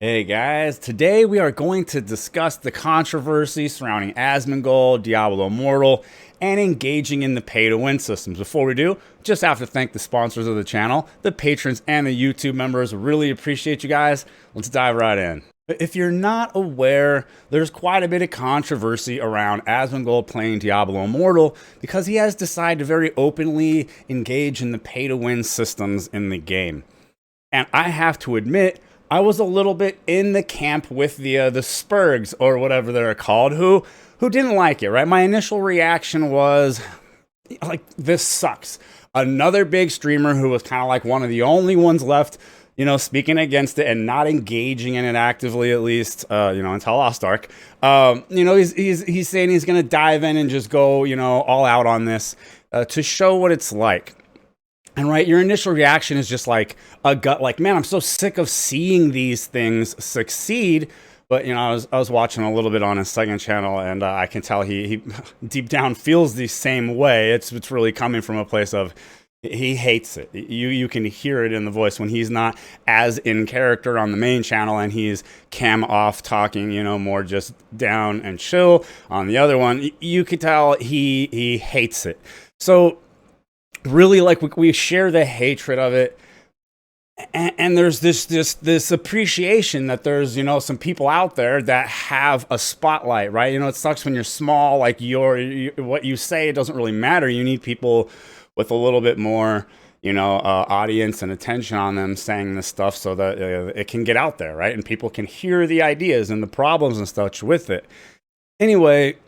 Hey guys, today we are going to discuss the controversy surrounding Asmongold, Diablo Immortal, and engaging in the pay-to-win systems. Before we do, just have to thank the sponsors of the channel, the patrons, and the YouTube members. Really appreciate you guys. Let's dive right in. If you're not aware, there's quite a bit of controversy around Asmongold playing Diablo Immortal because he has decided to very openly engage in the pay-to-win systems in the game. And I have to admit, I was a little bit in the camp with the Spurgs or whatever they're called, who didn't like it, right? My initial reaction was like, this sucks. Another big streamer who was kind of like one of the only ones left, speaking against it and not engaging in it actively, at least, until Lost Ark. He's saying he's going to dive in and just go, all out on this to show what it's like. And right, your initial reaction is just like a gut, like, man, I'm so sick of seeing these things succeed. But, I was watching a little bit on his second channel, and I can tell he deep down feels the same way. It's really coming from a place of he hates it. You can hear it in the voice when he's not as in character on the main channel and he's cam off talking, more just down and chill. On the other one, you could tell he hates it. So really, like, we share the hatred of it, and there's this appreciation that there's some people out there that have a spotlight, right? It sucks when you're small, like what you say, it doesn't really matter. You need people with a little bit more audience and attention on them saying this stuff so that it can get out there, right? And people can hear the ideas and the problems and stuff with it. Anyway,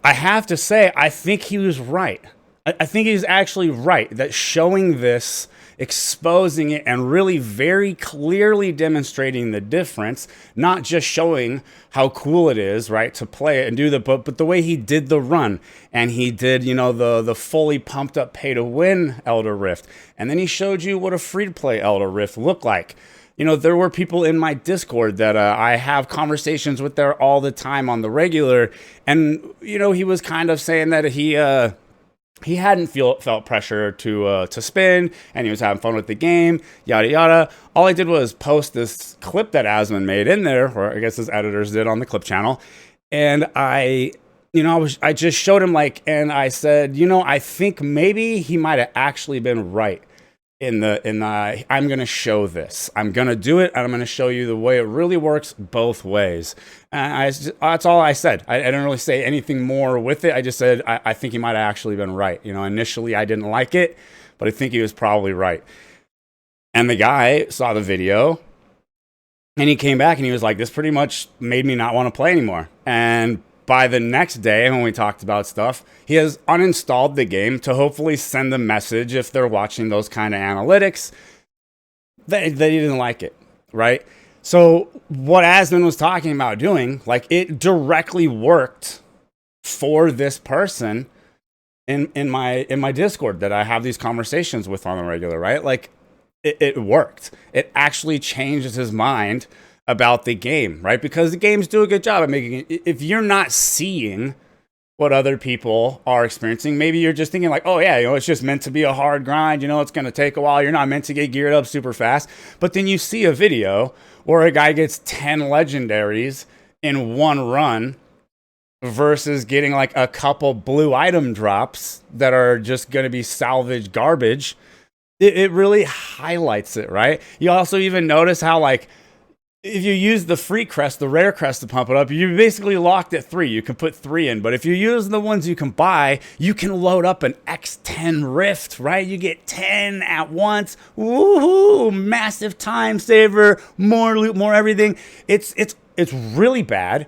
I have to say, I think he was right. I think he's actually right that showing this, exposing it, and really very clearly demonstrating the difference, not just showing how cool it is, right, to play it and do but the way he did the run, and he did, the fully pumped up pay to win Elder Rift, and then he showed you what a free to play Elder Rift looked like. There were people in my Discord that I have conversations with there all the time on the regular, and he was kind of saying that he hadn't felt pressure to spin, and he was having fun with the game, yada yada. All I did was post this clip that Asmon made in there, or I guess his editors did on the clip channel, and I just showed him, and I said, I think maybe he might have actually been right in the I'm gonna show this. I'm gonna do it, and I'm gonna show you the way it really works both ways. That's all I said. I didn't really say anything more with it. I just said I think he might have actually been right. Initially I didn't like it, but I think he was probably right. And the guy saw the video, and he came back and he was like, this pretty much made me not want to play anymore. And by the next day, when we talked about stuff, he has uninstalled the game to hopefully send a message if they're watching those kind of analytics that he didn't like it, right? So what Asmon was talking about doing, like, it directly worked for this person in my Discord that I have these conversations with on the regular, right? Like, it worked. It actually changes his mind about the game, right? Because the games do a good job at making it. If you're not seeing what other people are experiencing, maybe you're just thinking like, oh yeah, it's just meant to be a hard grind, it's going to take a while, you're not meant to get geared up super fast. But then you see a video where a guy gets 10 legendaries in one run versus getting like a couple blue item drops that are just going to be salvage garbage. It really highlights it, right? You also even notice how, like, if you use the free crest, the rare crest to pump it up, you're basically locked at 3. You can put 3 in. But if you use the ones you can buy, you can load up an X10 Rift, right? You get 10 at once. Woohoo! Massive time saver, more loot, more everything. It's really bad.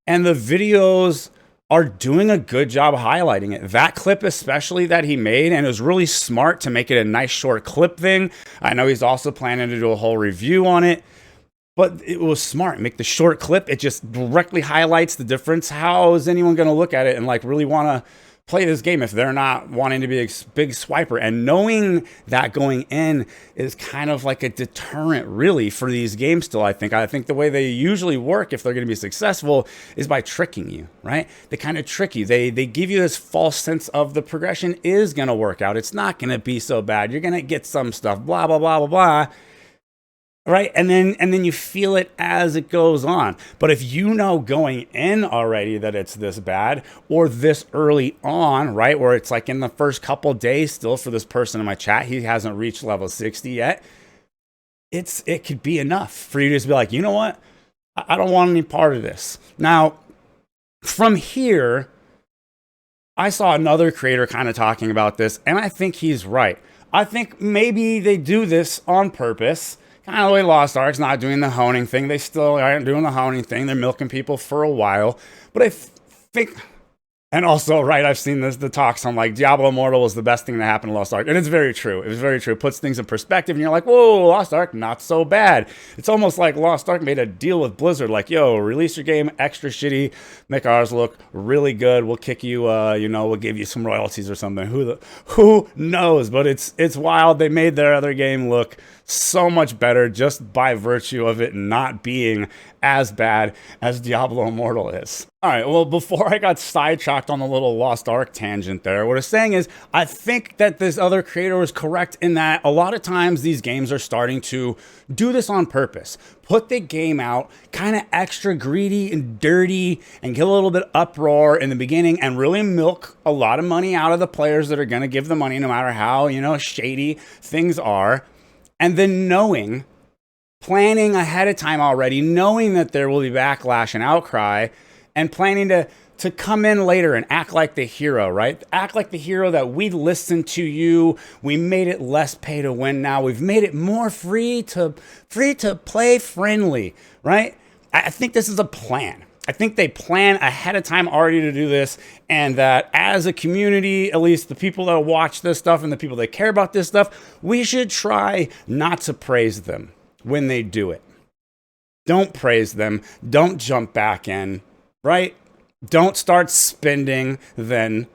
And the videos are doing a good job highlighting it. That clip especially that he made, and it was really smart to make it a nice short clip thing. I know he's also planning to do a whole review on it. But it was smart. Make the short clip. It just directly highlights the difference. How is anyone going to look at it and like really want to play this game if they're not wanting to be a big swiper? And knowing that going in is kind of like a deterrent, really, for these games still, I think. I think the way they usually work, if they're going to be successful, is by tricking you, right? They kind of trick you. They give you this false sense of the progression is going to work out. It's not going to be so bad. You're going to get some stuff, blah, blah, blah, blah, blah. right? And then you feel it as it goes on. But if you know going in already that it's this bad, or this early on, right, where it's like in the first couple days still, for this person in my chat, he hasn't reached level 60 yet, it could be enough for you to just be like, you know what, I don't want any part of this. Now, from here, I saw another creator kind of talking about this, and I think he's right. I think maybe they do this on purpose. Kind of the way Lost Ark's not doing the honing thing. They still aren't doing the honing thing. They're milking people for a while. But I think, and also, right, I've seen the talks on like Diablo Immortal was the best thing that happened to Lost Ark. And it's very true. It was very true. It puts things in perspective, and you're like, whoa, Lost Ark, not so bad. It's almost like Lost Ark made a deal with Blizzard, like, yo, release your game extra shitty, make ours look really good. We'll kick you, we'll give you some royalties or something. Who knows? But it's wild. They made their other game look so much better just by virtue of it not being as bad as Diablo Immortal is. All right, well, before I got sidetracked on the little Lost Ark tangent there, what I'm saying is I think that this other creator was correct in that a lot of times these games are starting to do this on purpose. Put the game out kind of extra greedy and dirty and get a little bit uproar in the beginning and really milk a lot of money out of the players that are going to give the money no matter how, shady things are. And then planning ahead of time already, knowing that there will be backlash and outcry, and planning to come in later and act like the hero, right? Act like the hero that we listened to you. We made it less pay to win now. We've made it more free to play friendly, right? I think this is a plan. I think they plan ahead of time already to do this, and that as a community, at least the people that watch this stuff and the people that care about this stuff, we should try not to praise them when they do it. Don't praise them. Don't jump back in, right? Don't start spending then.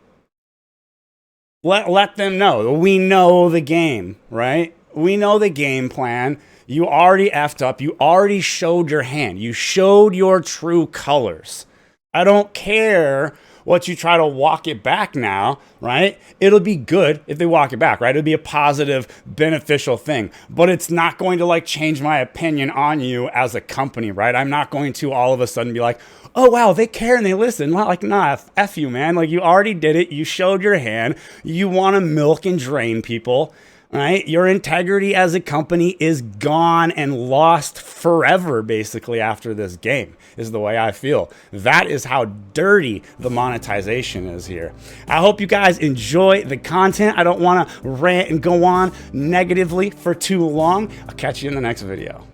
Let them know. We know the game, right? We know the game plan. You already effed up. You already showed your hand. You showed your true colors. I don't care what you try to walk it back now, right? It'll be good if they walk it back, right? It'll be a positive, beneficial thing. But it's not going to change my opinion on you as a company, right? I'm not going to all of a sudden be like, oh, wow, they care and they listen. Nah, F you, man. You already did it. You showed your hand. You want to milk and drain people. Right? Your integrity as a company is gone and lost forever, basically, after this game, is the way I feel. That is how dirty the monetization is here. I hope you guys enjoy the content. I don't want to rant and go on negatively for too long. I'll catch you in the next video.